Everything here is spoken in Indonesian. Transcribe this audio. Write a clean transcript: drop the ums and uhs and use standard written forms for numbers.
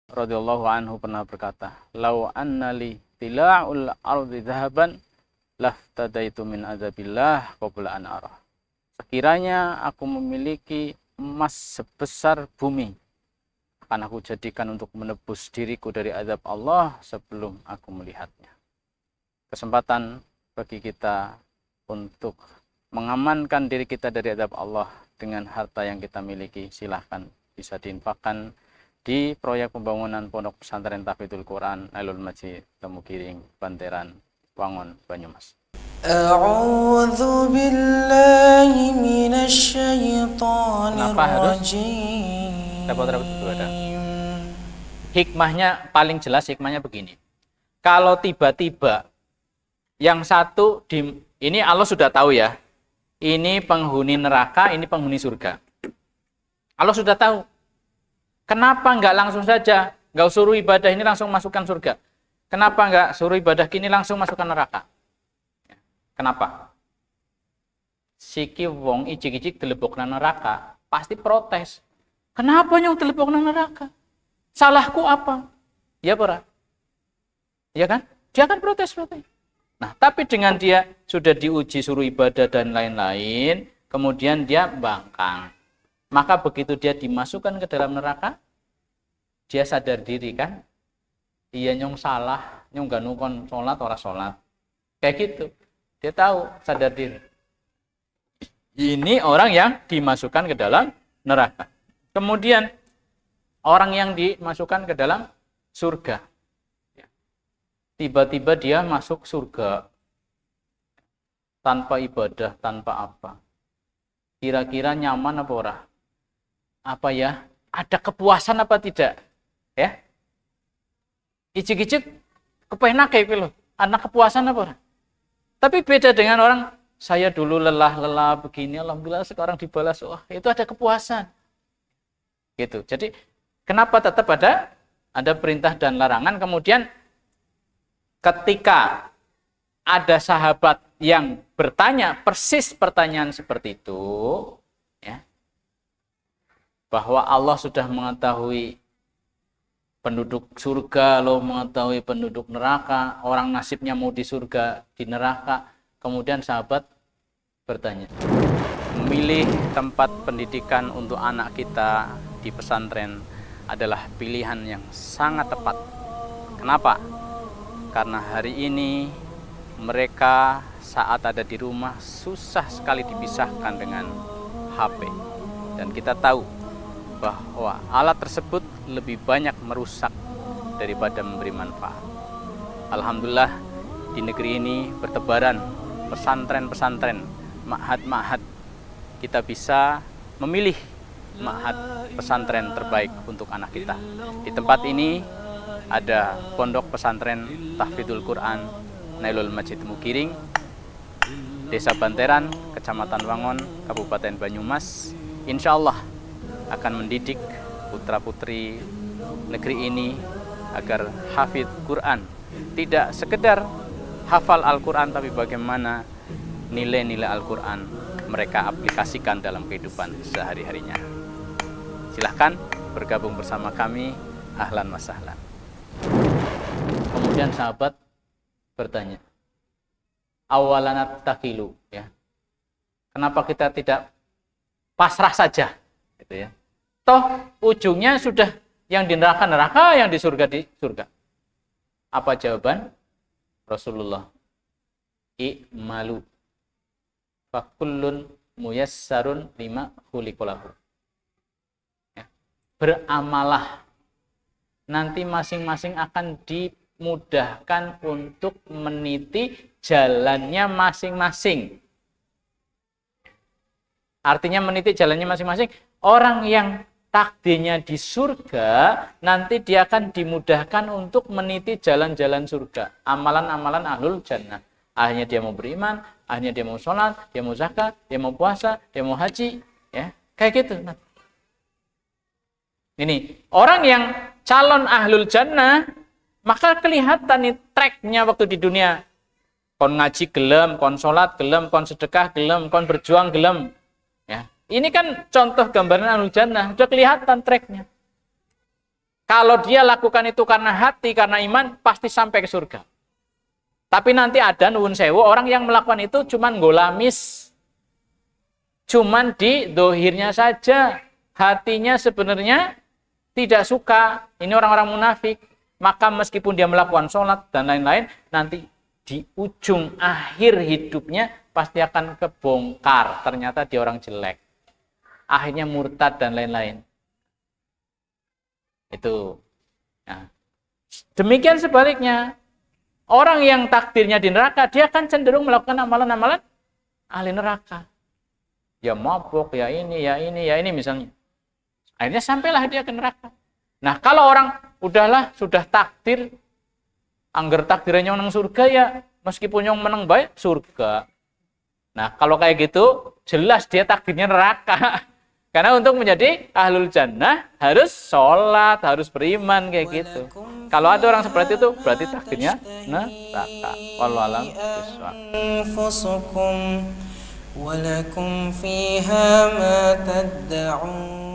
radhiyallahu anhu pernah berkata, "Lau anna li tila'ul ardi dhahaban laftadaitu min adzabillah qabla an arah." Sekiranya aku memiliki emas sebesar bumi, akan aku jadikan untuk menebus diriku dari azab Allah sebelum aku melihatnya. Kesempatan bagi kita untuk mengamankan diri kita dari azab Allah dengan harta yang kita miliki, silahkan bisa diinfakkan di proyek pembangunan Pondok Pesantren Tahfidzul Quran Nailul Majid Temugiring, Banteran, Wangon, Banyumas. A'udzu billahi minasyaitonir rajim. Hikmahnya paling jelas, hikmahnya begini. Kalau tiba-tiba yang satu ini Allah sudah tahu ya. Ini penghuni neraka, ini penghuni surga. Allah sudah tahu. Kenapa enggak langsung saja, enggak suruh ibadah ini langsung masukkan surga? Kenapa enggak suruh ibadah kini langsung masukkan neraka? Kenapa? Siki wong icik-icik dilebokna neraka, pasti protes. Kenapa nyong dilebokna neraka? Salahku apa? Ya pora? Ya kan? Dia akan protes. Nah, tapi dengan dia sudah diuji suruh ibadah dan lain-lain, kemudian dia bangkang. Maka begitu dia dimasukkan ke dalam neraka, dia sadar diri kan, iya nyong salah, nyong gak nukon sholat, ora sholat. Kayak gitu. Dia tahu, sadar diri. Ini orang yang dimasukkan ke dalam neraka. Kemudian, orang yang dimasukkan ke dalam surga. Tiba-tiba dia masuk surga tanpa ibadah, tanpa apa. Kira-kira nyaman apa ora? Apa ya? Ada kepuasan apa tidak? Ya. Icik-icik kepenak kayak gitu. Anak kepuasan apa ora? Tapi beda dengan orang, saya dulu lelah begini, alhamdulillah sekarang dibalas. Wah, itu ada kepuasan. Gitu. Jadi, kenapa tetap ada perintah dan larangan, kemudian ketika ada sahabat yang bertanya persis pertanyaan seperti itu, ya, bahwa Allah sudah mengetahui penduduk surga, lo mengetahui penduduk neraka, orang nasibnya mau di surga, di neraka. Kemudian sahabat bertanya, memilih tempat pendidikan untuk anak kita di pesantren adalah pilihan yang sangat tepat. Kenapa? Karena hari ini mereka saat ada di rumah susah sekali dipisahkan dengan HP. Dan kita tahu bahwa alat tersebut lebih banyak merusak daripada memberi manfaat. Alhamdulillah di negeri ini bertebaran pesantren-pesantren, ma'had-ma'had. Kita bisa memilih ma'had pesantren terbaik untuk anak kita. Di tempat ini ada Pondok Pesantren Tahfidzul Quran Nailul Majid Temugiring, Desa Banteran, Kecamatan Wangon, Kabupaten Banyumas. Insya Allah akan mendidik putra-putri negeri ini agar hafidz Quran. Tidak sekedar hafal Al-Quran, tapi bagaimana nilai-nilai Al-Quran mereka aplikasikan dalam kehidupan sehari-harinya. Silahkan bergabung bersama kami. Ahlan wa sahlan. Kemudian sahabat bertanya, awalanat takilu, ya. Kenapa kita tidak pasrah saja, gitu ya? Toh ujungnya sudah yang di neraka, yang di surga. Apa jawaban Rasulullah? I'malu fakullun muyassarun lima khuliqalahu. Ya. Beramalah. Nanti masing-masing akan dimudahkan untuk meniti jalannya masing-masing. Artinya meniti jalannya masing-masing. Orang yang takdirnya di surga, nanti dia akan dimudahkan untuk meniti jalan-jalan surga. Amalan-amalan ahlul jannah. Akhirnya dia mau beriman, akhirnya dia mau sholat, dia mau zakat, dia mau puasa, dia mau haji. Ya, kayak gitu. Ini, orang yang calon ahlul jannah, maka kelihatan nih tracknya waktu di dunia. Kon ngaji gelem, kon sholat gelem, kon sedekah gelem, kon berjuang gelem. Ya, ini kan contoh gambaran ahlul jannah, sudah kelihatan tracknya. Kalau dia lakukan itu karena hati, karena iman, pasti sampai ke surga. Tapi nanti ada nuwun sewu orang yang melakukan itu cuman golamis. Cuman di dohirnya saja. Hatinya sebenarnya tidak suka. Ini orang-orang munafik. Maka meskipun dia melakukan sholat dan lain-lain, nanti di ujung akhir hidupnya pasti akan kebongkar. Ternyata dia orang jelek. Akhirnya murtad dan lain-lain. Itu. Nah. Demikian sebaliknya. Orang yang takdirnya di neraka, dia akan cenderung melakukan amalan-amalan ahli neraka. Ya mabuk, ya ini misalnya. Akhirnya sampailah dia ke neraka. Nah, kalau orang udahlah sudah takdir, angger takdirnya menang surga ya, meskipun yang menang baik surga. Nah, kalau kayak gitu, jelas dia takdirnya neraka. Karena untuk menjadi ahlul jannah harus sholat, harus beriman kayak gitu. Kalau ada orang seperti itu, berarti takdirnya neraka. Wallahu a'lam bishawab. ولكم فيها ما تدعون